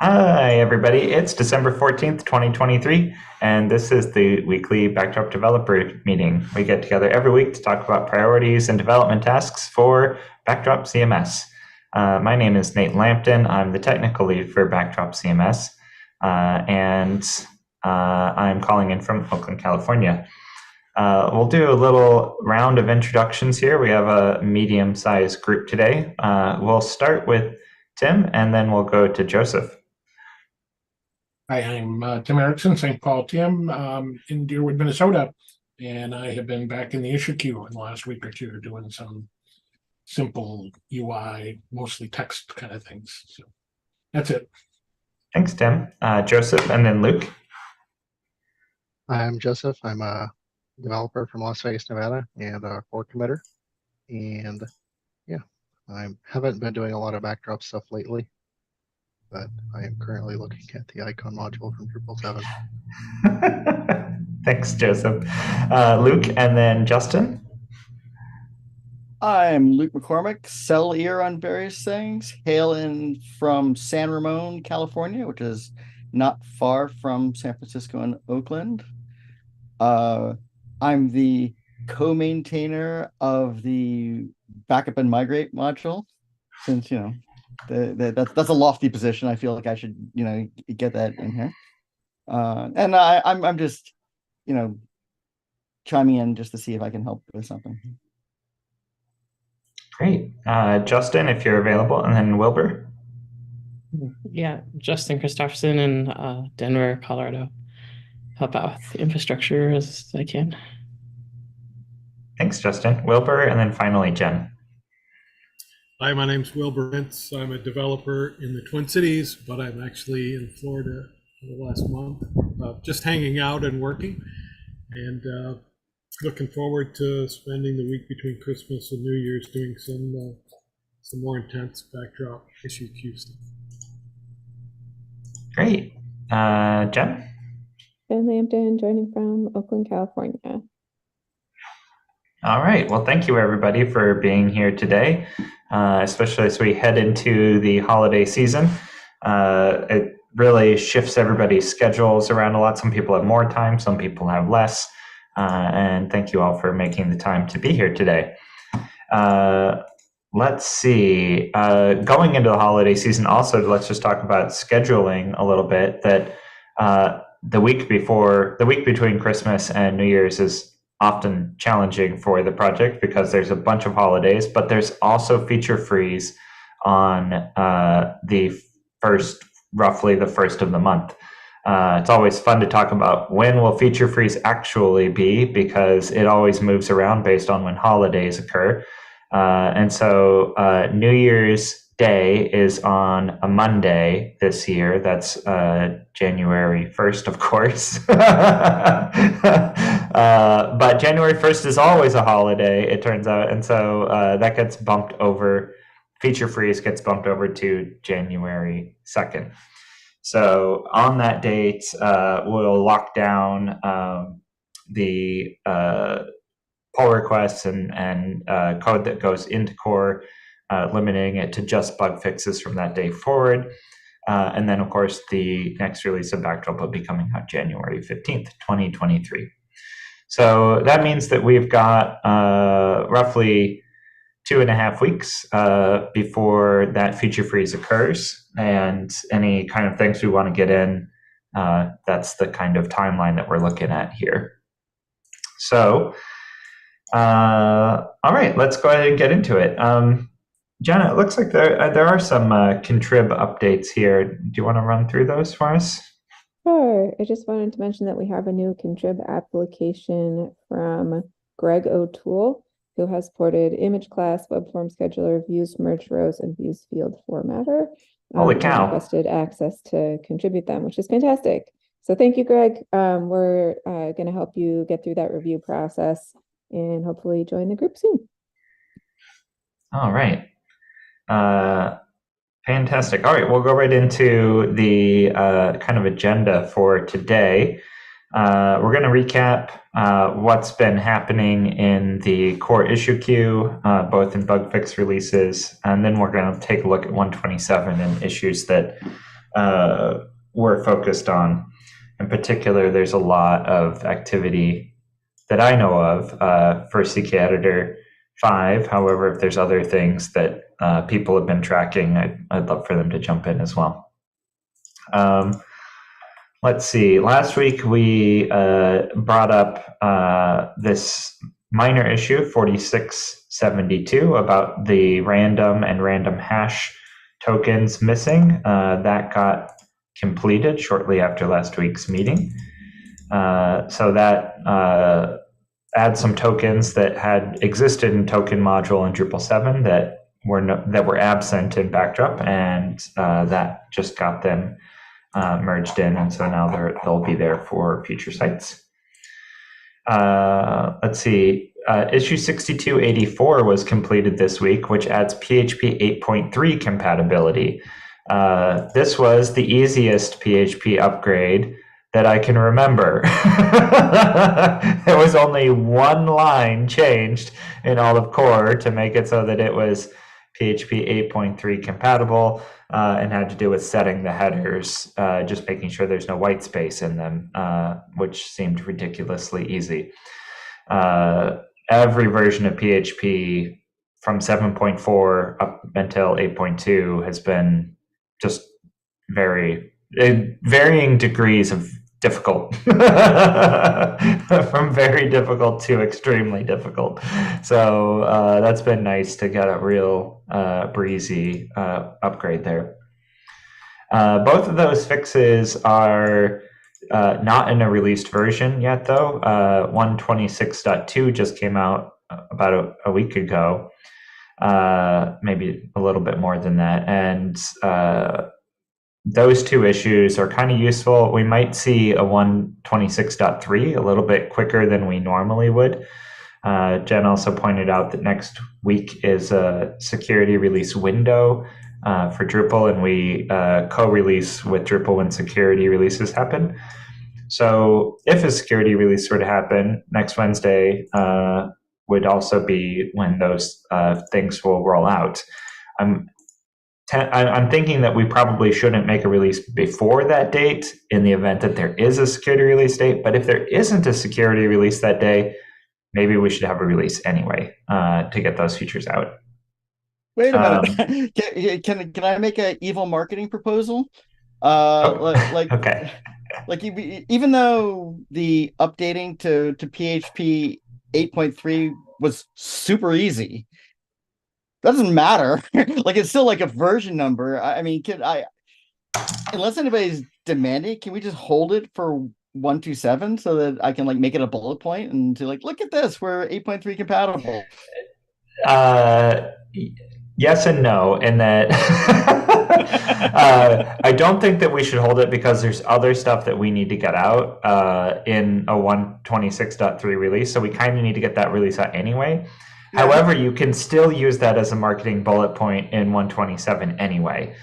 Hi, everybody. It's December 14th, 2023, and this is the weekly Backdrop Developer meeting. We get together every week to talk about priorities and development tasks for Backdrop CMS. My name is Nate Lampton. I'm the technical lead for Backdrop CMS, and I'm calling in from Oakland, California. We'll do a little round of introductions here. We have a medium-sized group today. We'll start with Tim, and then we'll go to Joseph. Hi, I'm Tim Erickson, St. Paul Tim, in Deerwood, Minnesota, and I have been back in the issue queue in the last week or two doing some simple UI, mostly text kind of things. So that's it. Thanks, Tim. Joseph, and then Luke. I'm Joseph. I'm a developer from Las Vegas, Nevada, and a core committer. And yeah, I haven't been doing a lot of backdrop stuff lately, but I am currently looking at the icon module from Drupal 7. Thanks, Joseph. Luke, and then Justin. I'm Luke McCormick, sell ear on various things, hailing from San Ramon, California, which is not far from San Francisco and Oakland. I'm the co-maintainer of the backup and migrate module, since, that's a lofty position. I feel like I should, get that in here. And I'm just, chiming in just to see if I can help with something. Great. Justin, if you're available, and then Wilbur. Yeah, Justin Christopherson in Denver, Colorado. Help out with infrastructure as I can. Thanks, Justin. Wilbur, and then finally Jen. Hi, my name's Wilbur Rentz. I'm a developer in the Twin Cities, but I'm actually in Florida for the last month, just hanging out and working, and looking forward to spending the week between Christmas and New Year's doing some more intense backdrop issue queue stuff. Great. Jen? Ben Lampton, joining from Oakland, California. All right. Well, thank you, everybody, for being here today, especially as we head into the holiday season. It really shifts everybody's schedules around a lot. Some people have more time, some people have less. And thank you all for making the time to be here today. Let's see. Going into the holiday season, also, let's just talk about scheduling a little bit. That the week between Christmas and New Year's is often challenging for the project because there's a bunch of holidays, but there's also feature freeze on roughly the first of the month. It's always fun to talk about when will feature freeze actually be, because it always moves around based on when holidays occur. And so New Year's Day is on a Monday this year. That's January 1st, of course. But January 1st is always a holiday, it turns out. And so that gets bumped over, feature freeze gets bumped over to January 2nd. So on that date, we'll lock down the pull requests and code that goes into core, limiting it to just bug fixes from that day forward. And then, of course, the next release of Backdrop will be coming out January 15th, 2023. So that means that we've got roughly 2.5 weeks before that feature freeze occurs, and any kind of things we want to get in, that's the kind of timeline that we're looking at here. So, all right, let's go ahead and get into it. Jenna, it looks like there are some contrib updates here. Do you want to run through those for us? Sure. I just wanted to mention that we have a new contrib application from Greg O'Toole, who has ported image class, web form scheduler, views merge rows, and views field formatter. Holy cow. Requested access to contribute them, which is fantastic. So thank you, Greg. We're going to help you get through that review process and hopefully join the group soon. All right. Fantastic. All right, we'll go right into the kind of agenda for today. We're going to recap what's been happening in the core issue queue, both in bug fix releases, and then we're going to take a look at 127 and issues that we're focused on. In particular, there's a lot of activity that I know of for CK Editor 5. However, if there's other things that people have been tracking, I'd love for them to jump in as well. Let's see. Last week we brought up this minor issue 4672 about the random and random hash tokens missing. That got completed shortly after last week's meeting. So that adds some tokens that had existed in token module in Drupal 7 that were absent in Backdrop, and that just got them merged in, and so now they'll be there for future sites. Let's see. Issue 6284 was completed this week, which adds PHP 8.3 compatibility. This was the easiest PHP upgrade that I can remember. There was only one line changed in all of core to make it so that it was PHP 8.3 compatible, and had to do with setting the headers, just making sure there's no white space in them, which seemed ridiculously easy. Every version of PHP from 7.4 up until 8.2 has been just varying degrees of difficult, from very difficult to extremely difficult. So that's been nice to get a real breezy upgrade there. Both of those fixes are not in a released version yet, though. 126.2 just came out about a week ago, maybe a little bit more than that. And those two issues are kind of useful. We might see a 126.3 a little bit quicker than we normally would. Jen also pointed out that next week is a security release window for Drupal, and we co-release with Drupal when security releases happen. So if a security release were to happen next Wednesday, would also be when those things will roll out. I'm thinking that we probably shouldn't make a release before that date in the event that there is a security release date. But if there isn't a security release that day, maybe we should have a release anyway to get those features out. Wait a minute. Can I make an evil marketing proposal? Okay. Like even though the updating to PHP 8.3 was super easy, that doesn't matter. Like, it's still like a version number. I mean, unless anybody's demanding, can we just hold it for 127 so that I can like make it a bullet point and to like, look at this, we're 8.3 compatible. Yes and no, in that I don't think that we should hold it because there's other stuff that we need to get out in a 126.3 release. So we kind of need to get that release out anyway. Yeah. However, you can still use that as a marketing bullet point in 127 anyway,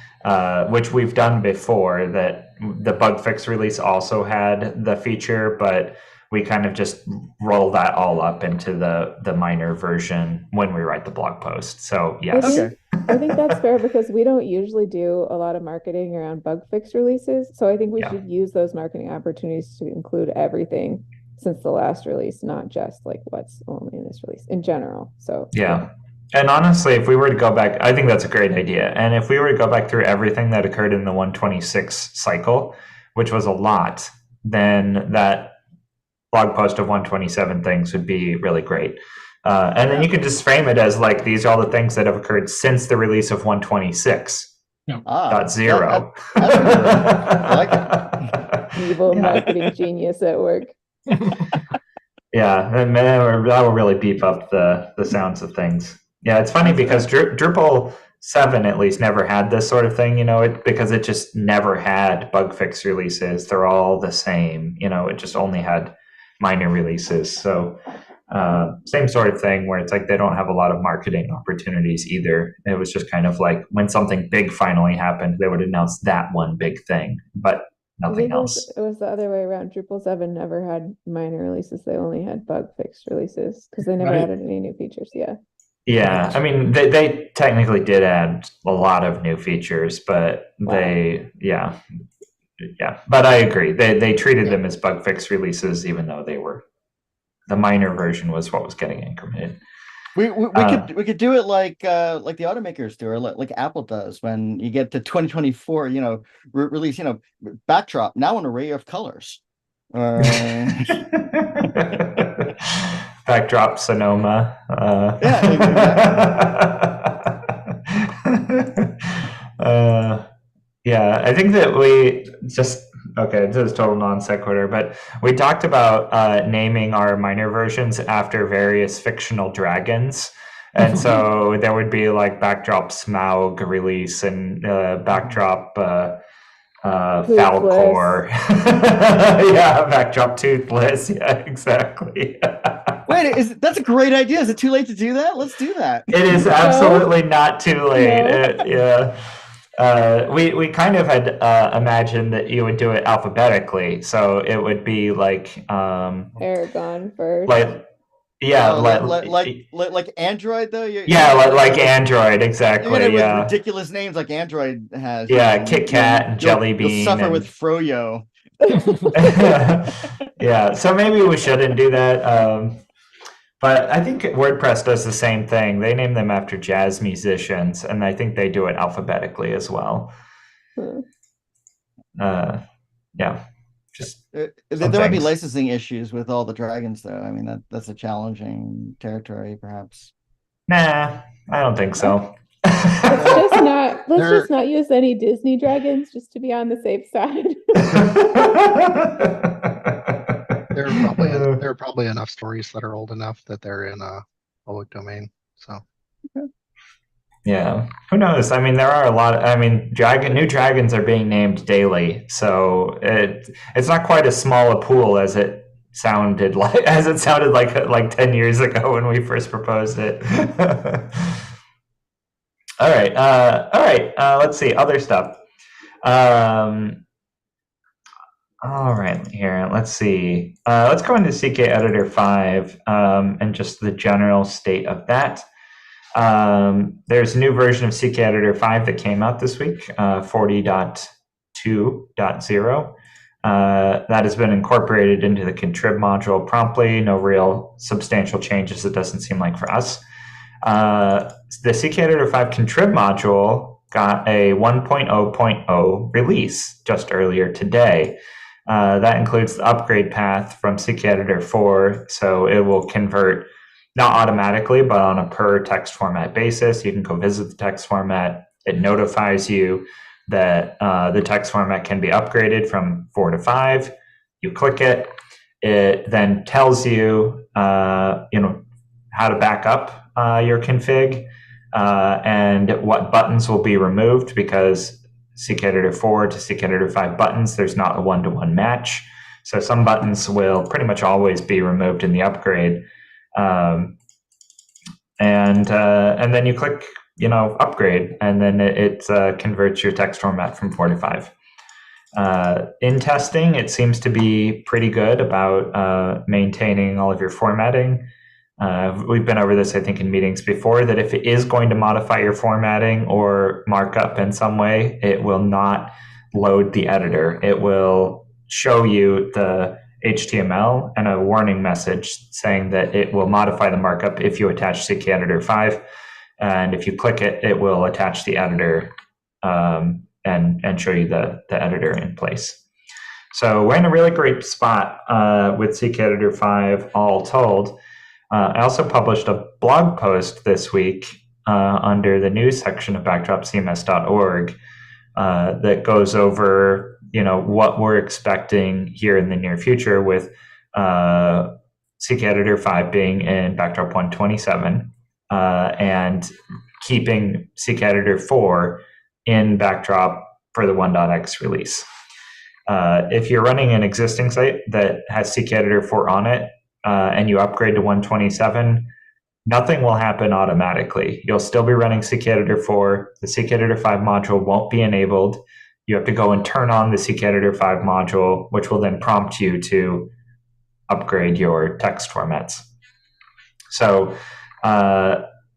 which we've done before. That the bug fix release also had the feature, but we kind of just roll that all up into the minor version when we write the blog post. So yes. I think that's fair because we don't usually do a lot of marketing around bug fix releases. So I think we should use those marketing opportunities to include everything since the last release, not just like what's only in this release in general. So yeah. And honestly, if we were to go back, I think that's a great idea. And if we were to go back through everything that occurred in the 126 cycle, which was a lot, then that blog post of 127 things would be really great. And then you can just frame it as like, these are all the things that have occurred since the release of 126.0. I like it. Evil marketing genius at work. Yeah, and that will really beef up the sounds of things. Yeah, it's funny because Drupal 7 at least never had this sort of thing, because it just never had bug fix releases. They're all the same, it just only had minor releases. So same sort of thing where it's like they don't have a lot of marketing opportunities either. It was just kind of like when something big finally happened, they would announce that one big thing, but nothing else. It was the other way around. Drupal 7 never had minor releases. They only had bug fix releases because they never added any new features. Yeah. Yeah, I mean, they technically did add a lot of new features, but yeah. But I agree. They treated them as bug fix releases, even though the minor version was what was getting incremented. We could do it like the automakers do, or like Apple does when you get to 2024. Release backdrop now an array of colors. Backdrop Sonoma. Yeah, yeah, I think that we just okay. This is total non sequitur, but we talked about naming our minor versions after various fictional dragons. And so there would be like Backdrop Smaug release and Backdrop Falcor. Yeah, Backdrop Toothless. Yeah, exactly. Wait, that's a great idea. Is it too late to do that? Let's do that. It is absolutely not too late. Yeah. We kind of had imagined that you would do it alphabetically, so it would be like Aragon first. Like Android though. Like Android, exactly. With ridiculous names like Android has. Yeah, Kit Kat and Jelly Bean. You'll suffer with Froyo. Yeah, so maybe we shouldn't do that. But I think WordPress does the same thing. They name them after jazz musicians, and I think they do it alphabetically as well. Yeah, just there might be licensing issues with all the dragons, though. I mean, that's a challenging territory, perhaps. Nah, I don't think so. Let's just not use any Disney dragons, just to be on the safe side. There are probably enough stories that are old enough that they're in a public domain. So, yeah, who knows? I mean, there are a lot. New dragons are being named daily, so it's not quite as small a pool as it sounded like 10 years ago when we first proposed it. All right. Let's see other stuff. All right, here, let's see. Let's go into CK Editor 5 and just the general state of that. There's a new version of CK Editor 5 that came out this week, 40.2.0. That has been incorporated into the contrib module promptly. No real substantial changes, it doesn't seem like, for us. The CK Editor 5 contrib module got a 1.0.0 release just earlier today. That includes the upgrade path from CK Editor 4, so it will convert not automatically, but on a per text format basis. You can go visit the text format. It notifies you that the text format can be upgraded from 4 to 5. You click it. It then tells you, how to back up your config and what buttons will be removed, because CK Editor 4 to CK Editor 5 buttons, there's not a one-to-one match. So some buttons will pretty much always be removed in the upgrade. And then you click, upgrade, and then it converts your text format from 4 to 5. In testing, it seems to be pretty good about maintaining all of your formatting. We've been over this, I think, in meetings before, that if it is going to modify your formatting or markup in some way, it will not load the editor. It will show you the HTML and a warning message saying that it will modify the markup if you attach CK Editor 5. And if you click it, it will attach the editor and show you the editor in place. So we're in a really great spot with CK Editor 5, all told. I also published a blog post this week under the news section of backdropcms.org that goes over, what we're expecting here in the near future with CK Editor 5 being in Backdrop 127 and keeping CK Editor 4 in Backdrop for the 1.x release. If you're running an existing site that has CK Editor 4 on it, and you upgrade to 127, nothing will happen automatically. You'll still be running CK Editor 4. The CK Editor 5 module won't be enabled. You have to go and turn on the CK Editor 5 module, which will then prompt you to upgrade your text formats. So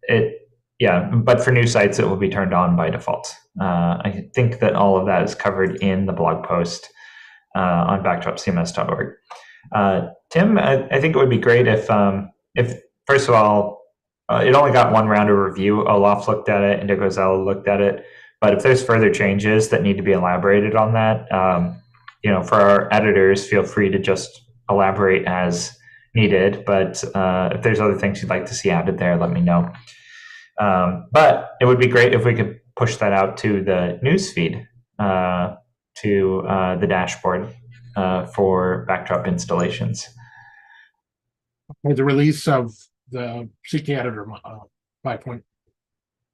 but for new sites, it will be turned on by default. I think that all of that is covered in the blog post on backdropcms.org. Tim, I think it would be great if first of all, it only got one round of review. Olaf looked at it, Indigo Zella looked at it. But if there's further changes that need to be elaborated on that, for our editors, feel free to just elaborate as needed. But if there's other things you'd like to see added there, let me know. But it would be great if we could push that out to the news feed, to the dashboard for backdrop installations. The release of the CK Editor 5.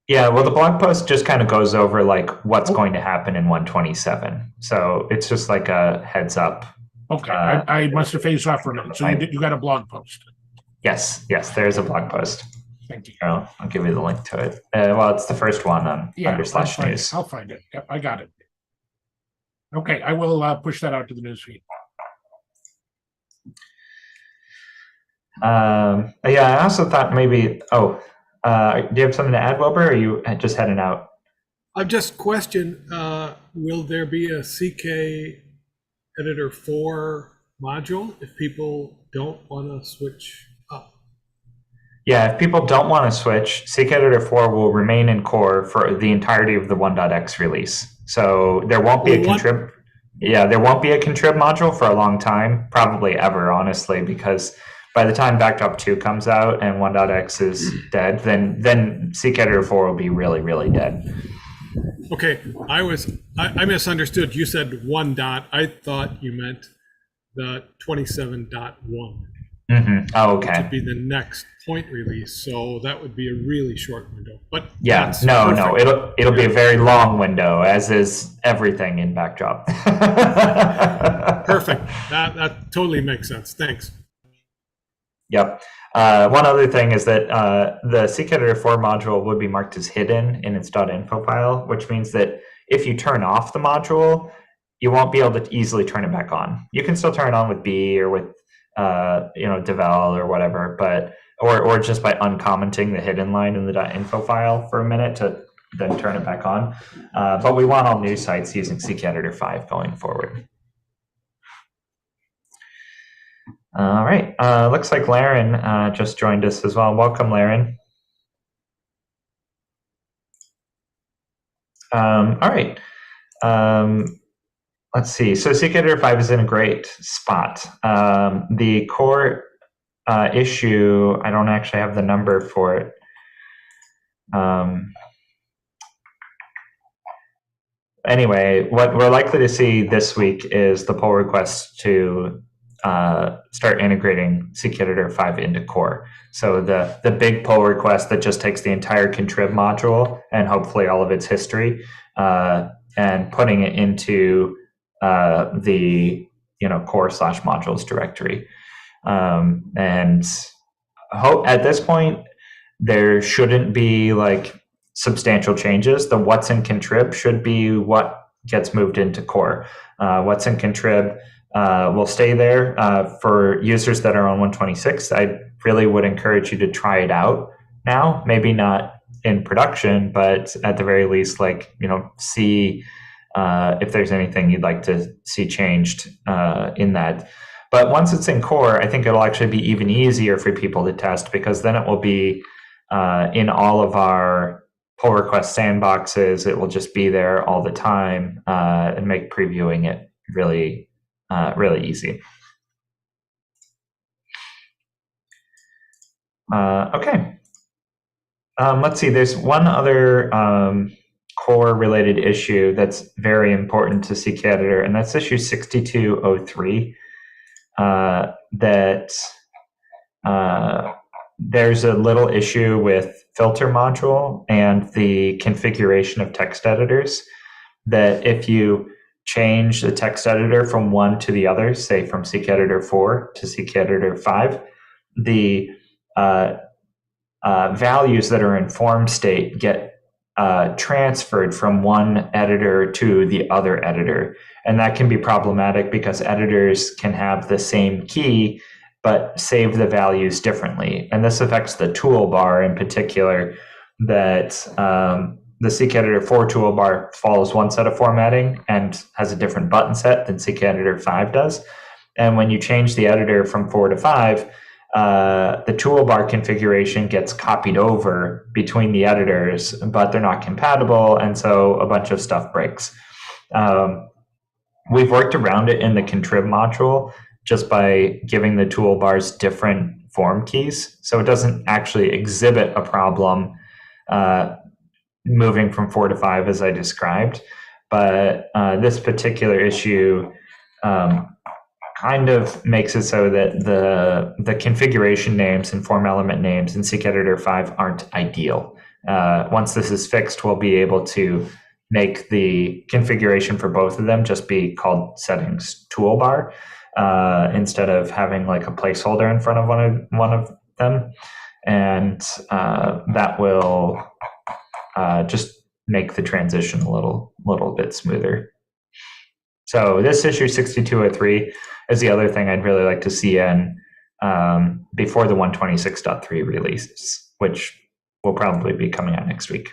Yeah, well, the blog post just kind of goes over like what's going to happen in 127. So it's just like a heads up. Okay, I must have phased off for a minute. So you got a blog post. Yes, there's a blog post. Thank you. I'll give you the link to it. Well, it's the first one on /news. I'll find it. Yep, I got it. Okay, I will push that out to the newsfeed. I also thought maybe. Do you have something to add, Wilbur? Or are you just heading out? I've just questioned, will there be a CK Editor 4 module if people don't want to switch up? Yeah, if people don't want to switch, CK Editor 4 will remain in core for the entirety of the 1.x release. So there won't be a contrib. Yeah, there won't be a contrib module for a long time, probably ever, honestly, because by the time Backdrop 2 comes out and 1.x is dead, then CK Editor 4 will be really, really dead. Okay, I misunderstood. You said 1 dot. I thought you meant the 27.1. Mm-hmm. Oh, okay. To be the next point release, so that would be a really short window. But yeah, no, it'll be a very long window, as is everything in Backdrop. Perfect. That totally makes sense. Thanks. Yep. One other thing is that the CK Editor 4 module would be marked as hidden in its .info file, which means that if you turn off the module, you won't be able to easily turn it back on. You can still turn it on with B or with devel or whatever, but or just by uncommenting the hidden line in the .info file for a minute to then turn it back on. But we want all new sites using CK Editor 5 going forward. All right. Looks like Laren just joined us as well. Welcome, Laren. All right. Let's see. So CK Editor 5 is in a great spot. The core issue, I don't actually have the number for it. Anyway, what we're likely to see this week is the pull request to start integrating CK Editor 5 into core. So the big pull request that just takes the entire contrib module and hopefully all of its history and putting it into the core/modules directory. And at this point, there shouldn't be like substantial changes. The what's in contrib should be what gets moved into core. What's in contrib will stay there for users that are on 126. I really would encourage you to try it out now. Maybe not in production, but at the very least, see if there's anything you'd like to see changed in that. But once it's in core, I think it'll actually be even easier for people to test, because then it will be in all of our pull request sandboxes. It will just be there all the time and make previewing it really easy. Okay. Let's see. There's one other core related issue that's very important to CK Editor, and that's issue 6203. There's a little issue with filter module and the configuration of text editors, that if you change the text editor from one to the other, say from CK Editor 4 to CK Editor 5, the values that are in form state get transferred from one editor to the other editor. And that can be problematic because editors can have the same key, but save the values differently. And this affects the toolbar in particular, that the CKEditor 4 toolbar follows one set of formatting and has a different button set than CKEditor 5 does. And when you change the editor from 4 to 5, the toolbar configuration gets copied over between the editors, but they're not compatible, and so a bunch of stuff breaks. We've worked around it in the contrib module just by giving the toolbars different form keys, so it doesn't actually exhibit a problem moving from 4 to 5 as I described. But this particular issue kind of makes it so that the configuration names and form element names in CKEditor 5 aren't ideal. Once this is fixed, we'll be able to make the configuration for both of them just be called settings toolbar instead of having like a placeholder in front of one of them. And that will just make the transition a little bit smoother. So this issue 6203 is the other thing I'd really like to see in before the 126.3 release, which will probably be coming out next week.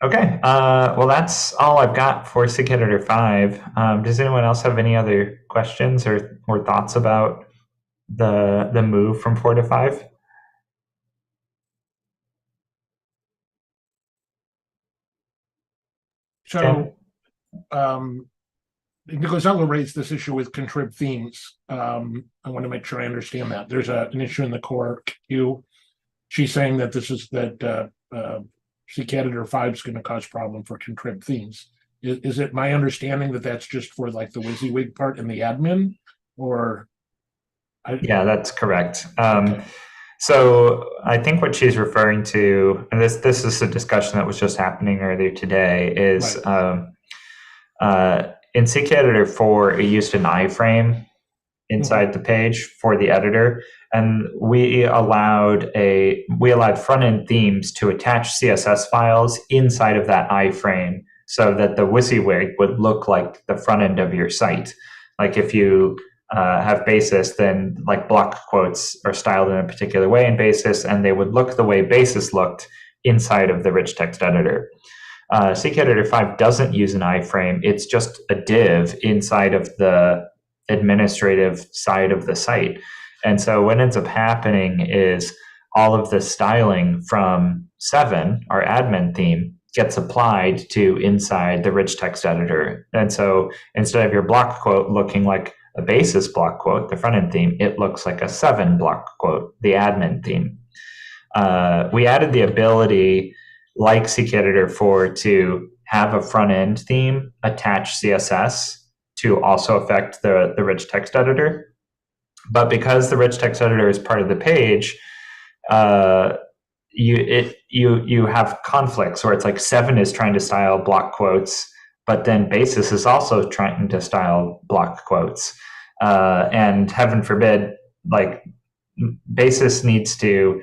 Okay, well, that's all I've got for CKEditor 5. Does anyone else have any other questions or thoughts about the move from 4 to 5? So, Nicozella raised this issue with contrib themes. I want to make sure I understand that. There's an issue in the core queue. She's saying that CKEditor 5 is going to cause problem for contrib themes. Is it my understanding that that's just for like the WYSIWYG part and the admin, or? Yeah, that's correct. Okay. So I think what she's referring to, and this is a discussion that was just happening earlier today, is in CKEditor 4, it used an iframe inside the page for the editor, and we allowed front-end themes to attach CSS files inside of that iframe so that the WYSIWYG would look like the front end of your site. Like if you have Basis, then like block quotes are styled in a particular way in Basis, and they would look the way Basis looked inside of the rich text editor. CKEditor 5 doesn't use an iframe. It's just a div inside of the administrative side of the site. And so what ends up happening is all of the styling from 7, our admin theme, gets applied to inside the rich text editor. And so instead of your block quote looking like a Basis block quote, the front end theme, it looks like a 7 block quote, the admin theme. We added the ability, like CKEditor 4, to have a front end theme attach CSS to also affect the rich text editor. But because the rich text editor is part of the page, you have conflicts where it's like 7 is trying to style block quotes, but then Basis is also trying to style block quotes. And heaven forbid, like Basis needs to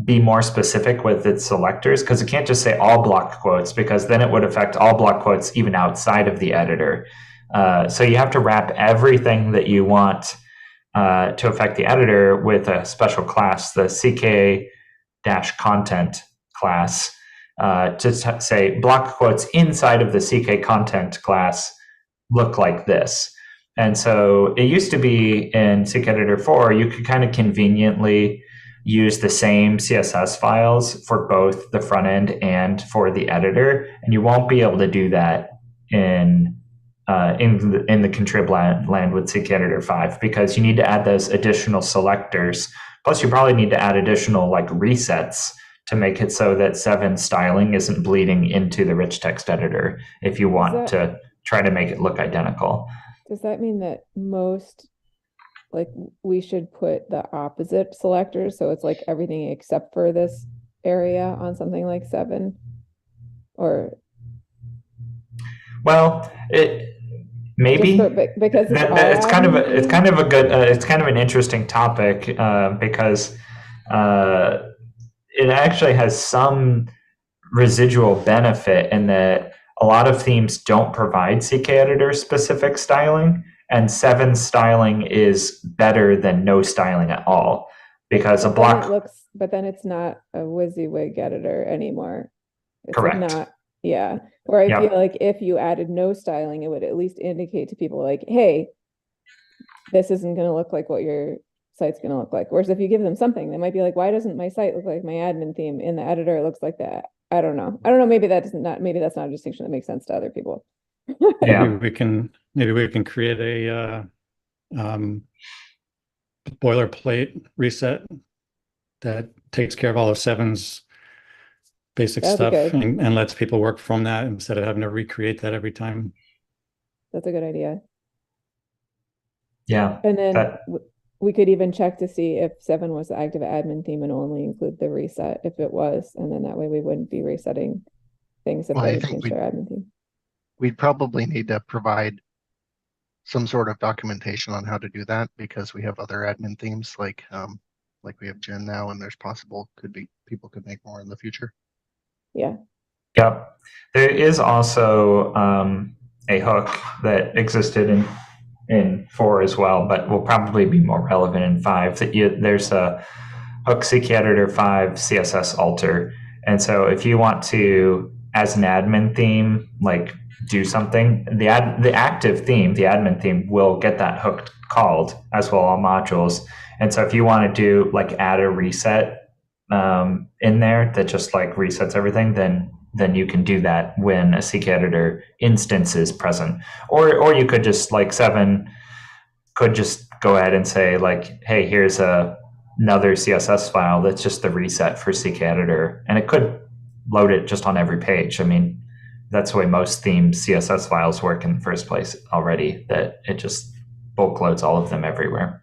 be more specific with its selectors, because it can't just say all block quotes, because then it would affect all block quotes even outside of the editor. So you have to wrap everything that you want to affect the editor with a special class, the CK-content class, to say block quotes inside of the CK content class look like this. And so it used to be in CKEditor 4, you could kind of conveniently use the same CSS files for both the front end and for the editor, and you won't be able to do that in the contrib land with CKEditor 5, because you need to add those additional selectors. Plus, you probably need to add additional like resets to make it so that 7 styling isn't bleeding into the rich text editor if you want to try to make it look identical. Does that mean that we should put the opposite selector, so it's like everything except for this area on something like 7? Or well, maybe because it's kind of an interesting topic because it actually has some residual benefit in that a lot of themes don't provide CKEditor specific styling, and 7 styling is better than no styling at all, because a But then it block, looks, but then it's not a WYSIWYG editor anymore. It's like correct. not, yeah. Where I Yep. feel like if you added no styling, it would at least indicate to people like, hey, this isn't going to look like what your site's going to look like. Whereas if you give them something, they might be like, why doesn't my site look like my admin theme in the editor? It looks like that. I don't know. Maybe that's not a distinction that makes sense to other people. Yeah. Maybe we can create a boilerplate reset that takes care of all of 7's basic That'd be stuff good. and lets people work from that instead of having to recreate that every time. That's a good idea. Yeah. And then That- we could even check to see if 7 was the active admin theme and only include the reset if it was. And then that way we wouldn't be resetting things if Well, I they think changed their admin theme. We'd probably need to provide some sort of documentation on how to do that, because we have other admin themes like we have Gen now, and there's people could make more in the future. Yeah. Yep. There is also a hook that existed in 4 as well, but will probably be more relevant in 5. There's a hook CK Editor 5 CSS alter. And so if you want to, as an admin theme, like do something, the active theme, the admin theme, will get that hook called, as will all modules. And so if you want to do like add a reset in there that just like resets everything, then you can do that when a CK Editor instance is present. Or you could just, like 7 could just go ahead and say like, hey, here's another CSS file that's just the reset for CK Editor. And it could load it just on every page. I mean, that's the way most themed CSS files work in the first place already, that it just bulk loads all of them everywhere.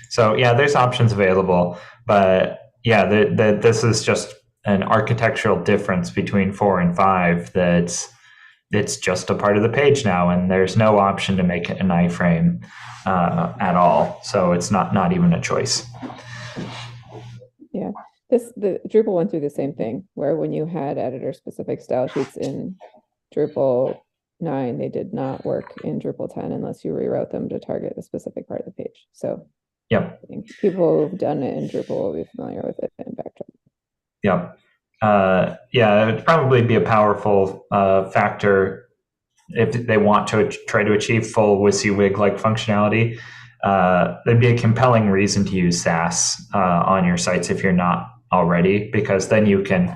So yeah, there's options available, but yeah, this is just an architectural difference between 4 and 5 it's just a part of the page now, and there's no option to make it an iframe at all. So it's not even a choice. Yeah. The Drupal went through the same thing, where when you had editor specific style sheets in Drupal 9, they did not work in Drupal 10 unless you rewrote them to target a specific part of the page. So Yep. I think people who've done it in Drupal will be familiar with it in Backdrop. Yep. Yeah, it would probably be a powerful factor if they want to try to achieve full WYSIWYG-like functionality. There'd be a compelling reason to use Sass on your sites if you're not already, because then you can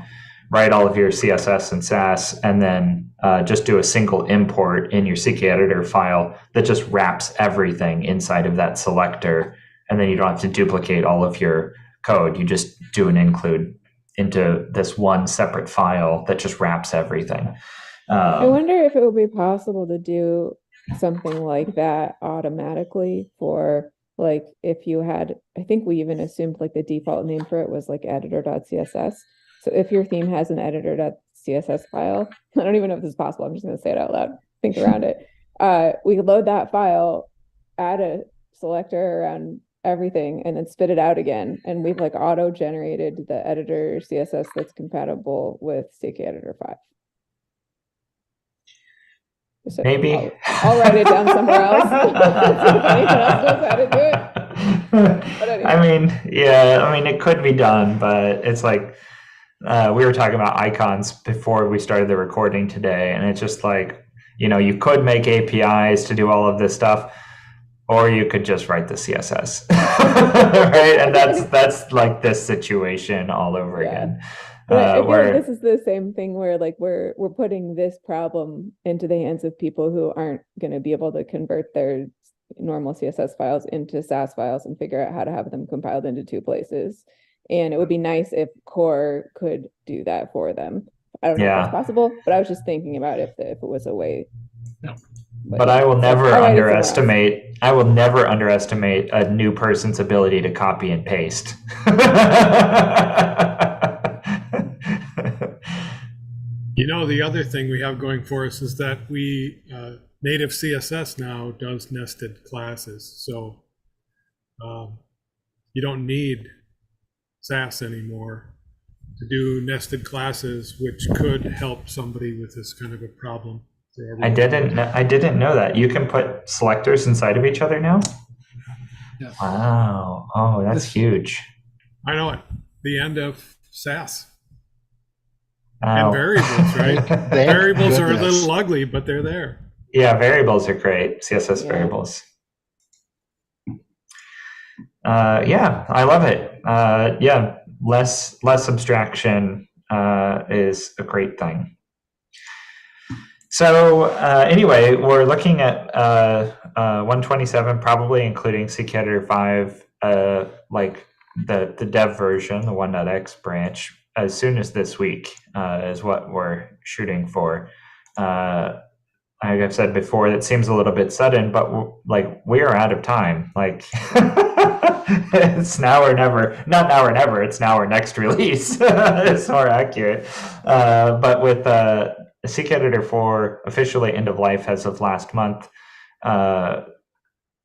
write all of your CSS in Sass and then just do a single import in your CK Editor file that just wraps everything inside of that selector. And then you don't have to duplicate all of your code. You just do an include into this one separate file that just wraps everything. I wonder if it would be possible to do something like that automatically for, like, if you had, I think we even assumed like the default name for it was like editor.css. So if your theme has an editor.css file, I don't even know if this is possible, I'm just going to say it out loud, think around it. We could load that file, add a selector around everything, and then spit it out again. And we've like auto-generated the editor CSS that's compatible with CK Editor 5. So Maybe. I'll write it down somewhere else. If anyone else knows how to do it. But anyway. I mean, yeah, I mean, it could be done, but it's like, we were talking about icons before we started the recording today, and it's just like, you could make APIs to do all of this stuff, or you could just write the CSS, right? And that's like this situation all over again. But I feel where, like this is the same thing where like we're putting this problem into the hands of people who aren't going to be able to convert their normal CSS files into Sass files and figure out how to have them compiled into 2 places. And it would be nice if Core could do that for them. I don't know if that's possible, but I was just thinking about if it was a way. No. But I will never underestimate. I will never underestimate a new person's ability to copy and paste. The other thing we have going for us is that we native CSS now does nested classes, so you don't need Sass anymore to do nested classes, which could help somebody with this kind of a problem. So I didn't know that. You can put selectors inside of each other now? Yes. Wow. Oh, that's This- huge. I know it. The end of SAS. Wow. And variables, right? Thank Variables are a goodness. little ugly, but they're there. Yeah, variables are great. CSS Yeah. variables. Yeah, I love it. Yeah, less abstraction is a great thing. So anyway, we're looking at 127, probably including CKeditor 5, like the dev version, the 1.x branch, as soon as this week is what we're shooting for. Like I've said before, it seems a little bit sudden, but we are out of time. Like it's now or never. Not now or never. It's now or next release. It's more accurate. But with CKeditor 4 officially end of life as of last month,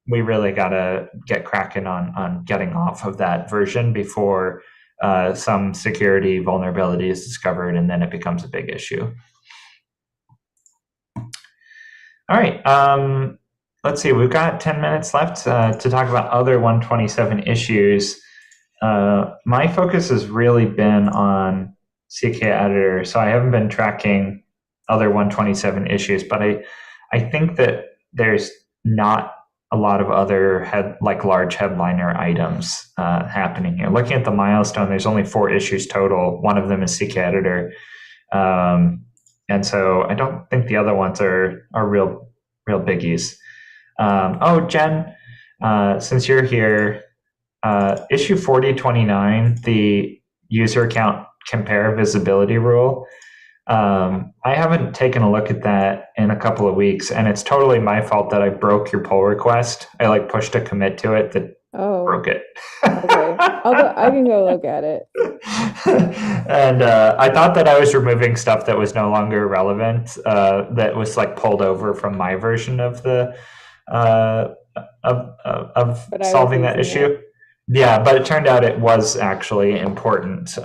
we really gotta get cracking on getting off of that version before some security vulnerability is discovered, and then it becomes a big issue. All right, let's see, we've got 10 minutes left to talk about other 127 issues. My focus has really been on CKEditor, so I haven't been tracking other 127 issues, but I think that there's not a lot of other large headliner items happening here. Looking at the milestone, there's only 4 issues total. One of them is CKEditor. And so I don't think the other ones are real biggies. Jen, since you're here, issue 4029, the user account compare visibility rule. I haven't taken a look at that in a couple of weeks, and it's totally my fault that I broke your pull request. I pushed a commit to it that broke it. Okay. I can go look at it. And I thought that I was removing stuff that was no longer relevant, that was pulled over from my version of the solving that issue. Yeah, but it turned out it was actually important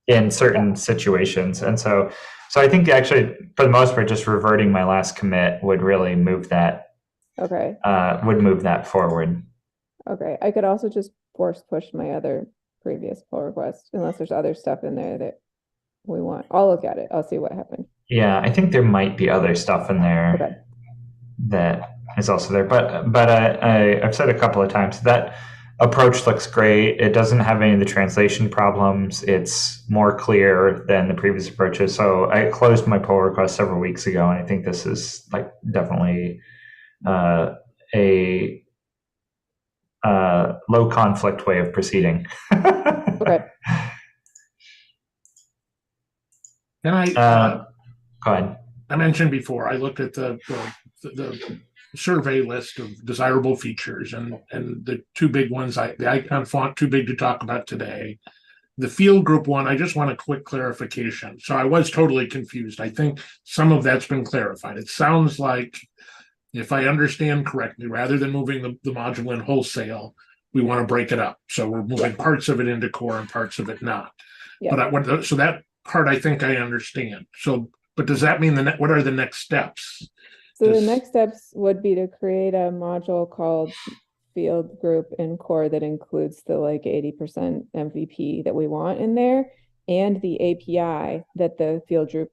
in certain situations, and so I think actually for the most part, just reverting my last commit would really move that. Would move that forward. Okay, I could also just force push my other previous pull request, unless there's other stuff in there that we want. I'll look at it. I'll see what happened. Yeah, I think there might be other stuff in there that is also there. But I've said a couple of times that approach looks great. It doesn't have any of the translation problems. It's more clear than the previous approaches. So I closed my pull request several weeks ago, and I think this is definitely a low conflict way of proceeding. Okay. Can I go ahead? I mentioned before, I looked at the survey list of desirable features, and the 2 big ones, the icon font too big to talk about today. The field group one, I just want a quick clarification. So I was totally confused. I think some of that's been clarified. It sounds like, if I understand correctly, rather than moving the module in wholesale, we want to break it up. So we're moving parts of it into core and parts of it not. Yeah. But so that part I think I understand. So, but does that mean what are the next steps? So the next steps would be to create a module called field group in core that includes the 80% MVP that we want in there, and the API that the field group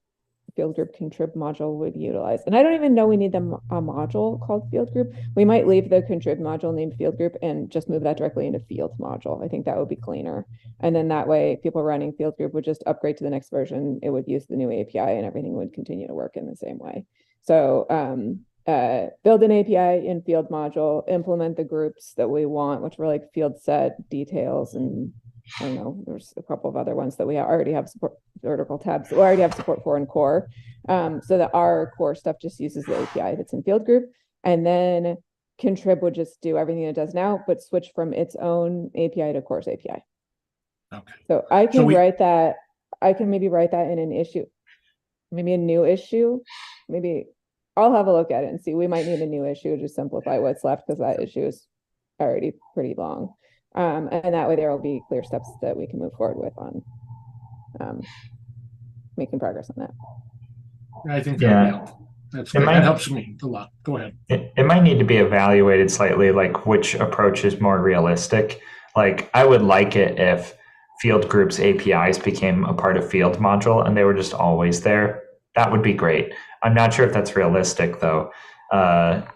contrib module would utilize. And I don't even know we need a module called field group. We might leave the contrib module named field group and just move that directly into field module. I think that would be cleaner. And then that way people running field group would just upgrade to the next version. It would use the new API and everything would continue to work in the same way. So build an API in field module, implement the groups that we want, which were field set, details, and I don't know, there's a couple of other ones that we already have support, vertical tabs that we already have support for in core. So that our core stuff just uses the API that's in field group. And then contrib would just do everything it does now, but switch from its own API to core's API. Okay. So I can write that. I can maybe write that in an issue, maybe a new issue. Maybe I'll have a look at it and see. We might need a new issue to simplify what's left, because that issue is already pretty long. And that way there will be clear steps that we can move forward with on making progress on that. I think that would help. That's It great. might- That helps me a lot. Go ahead. It might need to be evaluated slightly, like which approach is more realistic. Like, I would like it if field groups APIs became a part of field module and they were just always there. That would be great. I'm not sure if that's realistic though.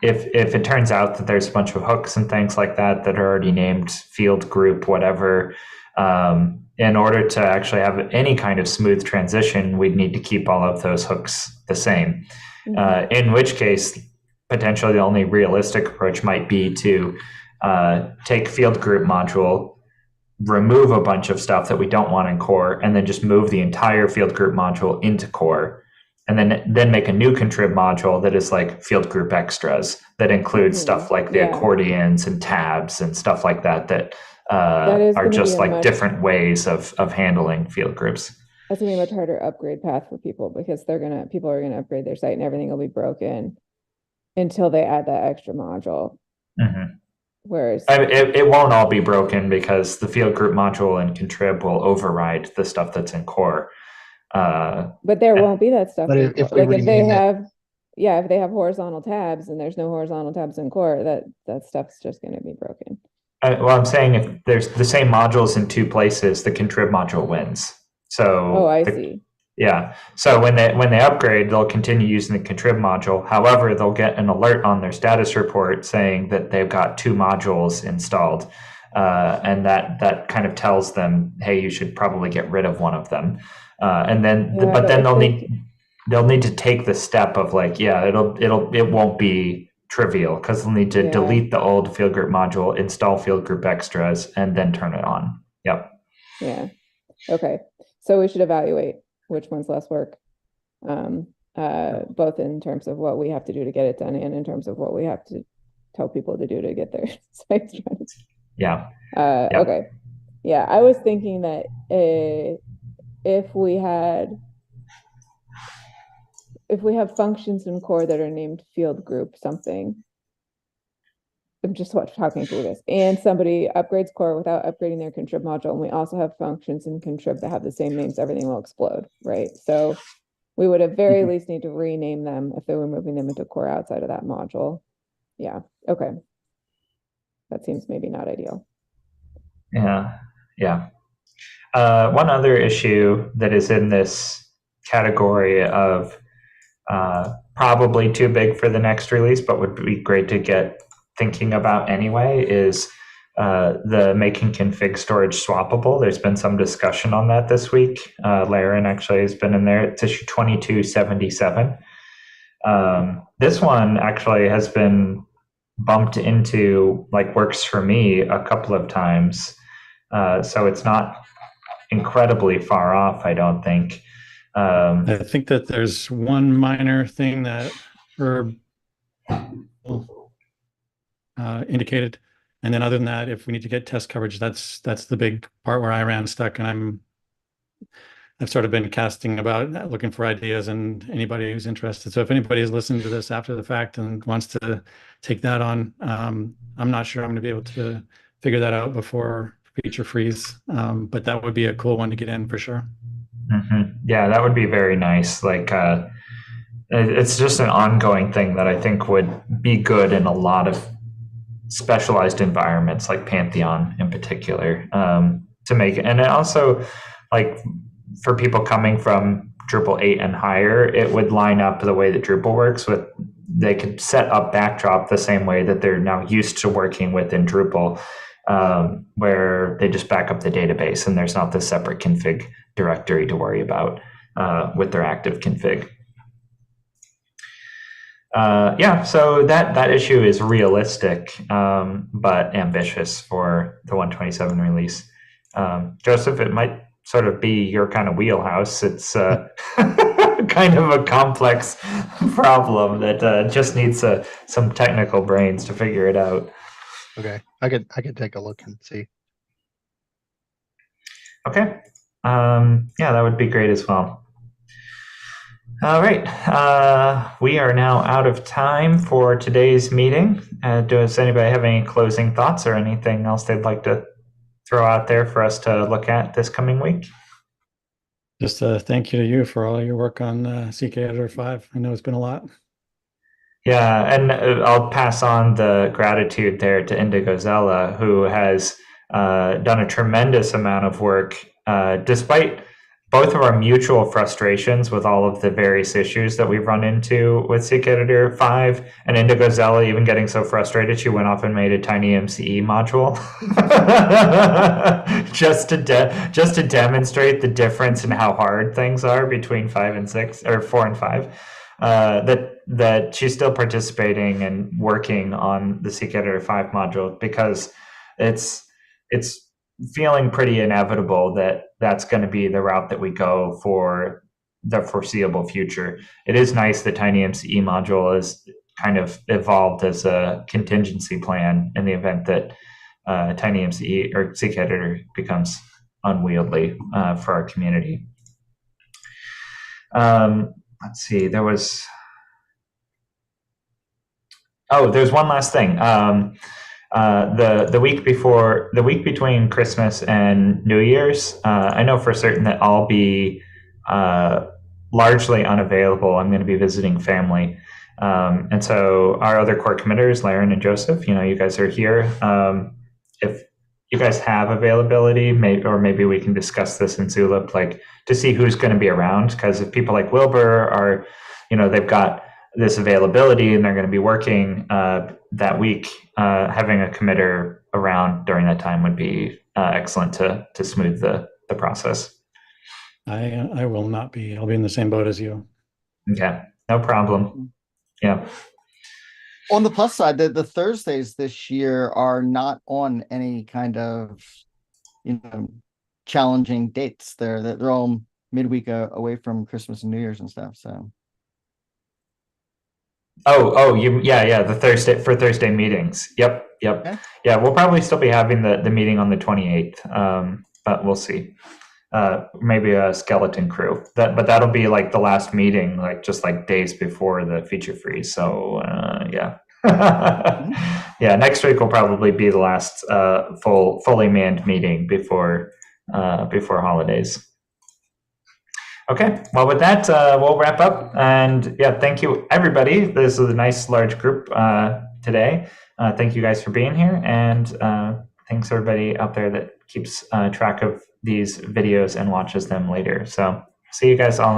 If it turns out that there's a bunch of hooks and things like that that are already named field group, whatever, in order to actually have any kind of smooth transition, we'd need to keep all of those hooks the same. In which case, potentially the only realistic approach might be to take field group module, remove a bunch of stuff that we don't want in core, and then just move the entire field group module into core. And then make a new contrib module that is like field group extras that includes stuff like the Yeah. accordions and tabs and stuff like that That is are gonna just be a like much- different ways of handling field groups. That's gonna be a much harder upgrade path for people because people are gonna upgrade their site and everything will be broken until they add that extra module. Mhm. Whereas, It won't all be broken because the field group module and contrib will override the stuff that's in core. but there won't be that stuff. But in if core. we Like if they rename it- have, yeah, if they have horizontal tabs and there's no horizontal tabs in core, that stuff's just gonna be broken. Well, I'm saying if there's the same modules in two places, the contrib module wins. So Oh, I the- see. Yeah. So when they upgrade, they'll continue using the contrib module. However, they'll get an alert on their status report saying that they've got two modules installed, and that kind of tells them, hey, you should probably get rid of one of them. And then, Yeah, but then if they'll need to take the step of like, yeah, it won't be trivial because they'll need to Yeah. delete the old field group module, install field group extras, and then turn it on. Yep. Yeah. Okay. So we should evaluate which one's less work. Both in terms of what we have to do to get it done and in terms of what we have to tell people to do to get their sites running. Yeah. Yeah. Okay. Yeah, I was thinking that if we have functions in core that are named field group something, I'm just talking through this, and somebody upgrades core without upgrading their contrib module, and we also have functions in contrib that have the same names, everything will explode, right? So we would at very least need to rename them if they were moving them into core outside of that module. Yeah, okay. That seems maybe not ideal. Yeah. One other issue that is in this category of probably too big for the next release, but would be great to get thinking about anyway, is the making config storage swappable. There's been some discussion on that this week. Laren actually has been in there. It's issue 2277. This one actually has been bumped into like works for me a couple of times. So it's not incredibly far off, I don't think. I think that there's one minor thing that Herb indicated, and then other than that, if we need to get test coverage, that's the big part where I ran stuck, and I've sort of been casting about, looking for ideas, and anybody who's interested. So if anybody is listening to this after the fact and wants to take that on, I'm not sure I'm going to be able to figure that out before feature freeze, but that would be a cool one to get in for sure. Yeah, that would be very nice. Like, it's just an ongoing thing that I think would be good in a lot of specialized environments, like Pantheon in particular, to make it. And it also, like, for people coming from Drupal 8 and higher, it would line up the way that Drupal works with. They could set up Backdrop the same way that they're now used to working with in Drupal, where they just back up the database and there's not this separate config directory to worry about with their active config. So that issue is realistic, but ambitious for the 127 release. Joseph, it might sort of be your kind of wheelhouse. It's kind of a complex problem that just needs some technical brains to figure it out. Okay, I could take a look and see. Okay. That would be great as well. All right. We are now out of time for today's meeting. Does anybody have any closing thoughts or anything else they'd like to throw out there for us to look at this coming week? Just a thank you to you for all your work on CK Editor 5. I know it's been a lot. Yeah, and I'll pass on the gratitude there to Indigo Zella, who has done a tremendous amount of work, despite both of our mutual frustrations with all of the various issues that we've run into with Seek Editor 5, and Indigo Zella even getting so frustrated she went off and made a tiny MCE module just to demonstrate the difference in how hard things are between 5 and 6 or 4 and 5. That she's still participating and working on the Seek Editor 5 module because it's feeling pretty inevitable that that's going to be the route that we go for the foreseeable future. It is nice that Tiny MCE module is kind of evolved as a contingency plan in the event that Tiny MCE or Seek Editor becomes unwieldy for our community. Let's see, there's one last thing. The week between Christmas and New Year's, I know for certain that I'll be largely unavailable. I'm going to be visiting family. And so our other core committers, Laren and Joseph, you guys are here. If you guys have availability, maybe we can discuss this in Zulip, like to see who's going to be around. Because if people like Wilbur are, they've got this availability and they're going to be working that week, having a committer around during that time would be excellent to smooth the process. I will not be. I'll be in the same boat as you. Okay, no problem. Yeah. On the plus side, the Thursdays this year are not on any kind of, challenging dates. They're all midweek away from Christmas and New Year's and stuff. So. The Thursday meetings. Yep. Okay. Yeah, we'll probably still be having the meeting on the 28th, but we'll see. Maybe a skeleton crew. But that'll be like the last meeting, like just like days before the feature freeze. So yeah. Yeah, next week will probably be the last fully manned meeting before holidays. Okay, well, with that, we'll wrap up. And yeah, thank you, everybody. This is a nice, large group today. Thank you guys for being here. And thanks, everybody out there that keeps track of these videos and watches them later. So see you guys all in